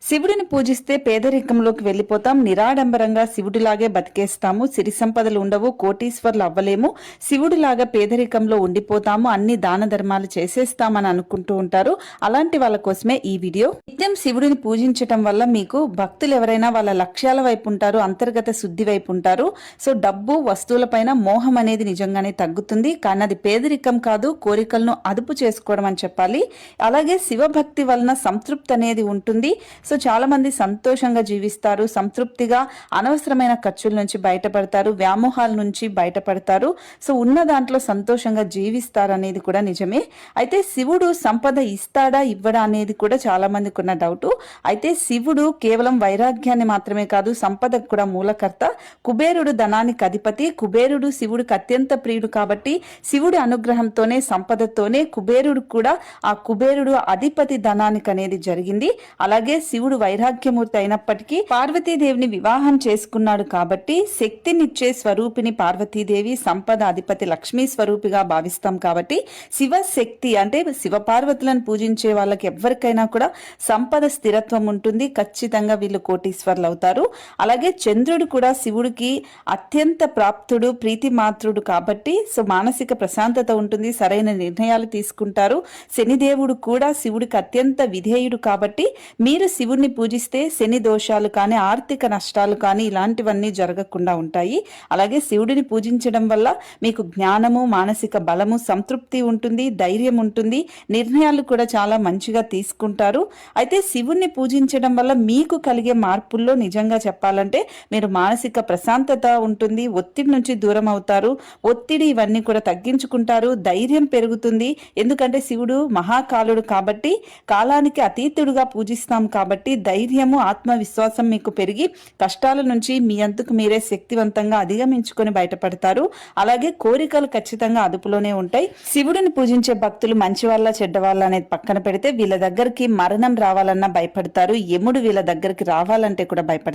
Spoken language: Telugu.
శివుడిని పూజిస్తే పేదరికంలోకి వెళ్ళిపోతాం, నిరాడంబరంగా శివుడిలాగే బతికేస్తాము, సిరి సంపదలు ఉండవు, కోటీశ్వర్లు అవ్వలేము, శివుడిలాగా పేదరికంలో ఉండిపోతాము, అన్ని దాన ధర్మాలు చేసేస్తామని అనుకుంటూ ఉంటారు. అలాంటి వాళ్ళ కోసమే ఈ వీడియో. నిత్యం శివుడిని పూజించటం వల్ల మీకు భక్తులు ఎవరైనా వాళ్ళ లక్ష్యాల వైపు ఉంటారు, అంతర్గత శుద్ధి వైపు ఉంటారు. సో డబ్బు వస్తువులపైన మోహం అనేది నిజంగానే తగ్గుతుంది. కానీ అది పేదరికం కాదు, కోరికలను అదుపు చేసుకోవడం అని చెప్పాలి. అలాగే శివభక్తి వలన సంతృప్తి అనేది ఉంటుంది. సో చాలా మంది సంతోషంగా జీవిస్తారు, సంతృప్తిగా అనవసరమైన ఖర్చుల నుంచి బయటపడతారు, వ్యామోహాల నుంచి బయటపడతారు. సో ఉన్న దాంట్లో సంతోషంగా జీవిస్తారు అనేది కూడా నిజమే. అయితే శివుడు సంపద ఇస్తాడా ఇవ్వడా అనేది కూడా చాలా మందికి ఉన్న డౌట్. అయితే శివుడు కేవలం వైరాగ్యాన్ని మాత్రమే కాదు, సంపదకు కూడా మూలకర్త. కుబేరుడు ధనానికి అధిపతి. కుబేరుడు శివుడికి అత్యంత ప్రియుడు కాబట్టి శివుడి అనుగ్రహంతోనే, సంపదతోనే కుబేరుడు కూడా ఆ కుబేరుడు అధిపతి ధనానికి అనేది జరిగింది. అలాగే శివుడు వైరాగ్యమూర్తి అయినప్పటికీ పార్వతీదేవిని వివాహం చేసుకున్నాడు కాబట్టి శక్తినిచ్చే స్వరూపిణి పార్వతీదేవి, సంపద అధిపతి లక్ష్మీ స్వరూపిగా భావిస్తాం కాబట్టి శివశక్తి అంటే శివ పార్వతులను పూజించే వాళ్ళకి ఎవరికైనా కూడా సంపద స్థిరత్వం ఉంటుంది. ఖచ్చితంగా వీళ్ళు కోటీశ్వర్లు అవుతారు. అలాగే చంద్రుడు కూడా శివుడికి అత్యంత ప్రాప్తుడు, ప్రీతి మాత్రుడు కాబట్టి సో మానసిక ప్రశాంతత ఉంటుంది, సరైన నిర్ణయాలు తీసుకుంటారు. శనిదేవుడు కూడా శివుడికి అత్యంత విధేయుడు కాబట్టి మీరు శివుడిని పూజిస్తే శని దోషాలు కానీ, ఆర్థిక నష్టాలు కానీ ఇలాంటివన్నీ జరగకుండా ఉంటాయి. అలాగే శివుడిని పూజించడం వల్ల మీకు జ్ఞానము, మానసిక బలము, సంతృప్తి ఉంటుంది, ధైర్యం ఉంటుంది, నిర్ణయాలు కూడా చాలా మంచిగా తీసుకుంటారు. అయితే శివుణ్ణి పూజించడం వల్ల మీకు కలిగే మార్పుల్లో నిజంగా చెప్పాలంటే మీరు మానసిక ప్రశాంతత ఉంటుంది, ఒత్తిడి నుంచి దూరం అవుతారు, ఒత్తిడి ఇవన్నీ కూడా తగ్గించుకుంటారు, ధైర్యం పెరుగుతుంది. ఎందుకంటే శివుడు మహాకాలుడు కాబట్టి, కాలానికి అతీతుడుగా పూజిస్తాం కాబట్టి ధైర్యము, ఆత్మవిశ్వాసం మీకు పెరిగి కష్టాల నుంచి మీ అంతకు మీరే శక్తివంతంగా అధిగమించుకొని బయటపడతారు. అలాగే కోరికలు ఖచ్చితంగా అదుపులోనే ఉంటాయి. శివుడిని పూజించే భక్తులు మంచి వాళ్ళ చెడ్డ వాళ్ళ అనేది పక్కన పెడితే వీళ్ళ దగ్గరికి మరణం రావాలన్నా భయపడతారు, యముడు వీళ్ళ దగ్గరికి రావాలంటే కూడా భయపడతారు.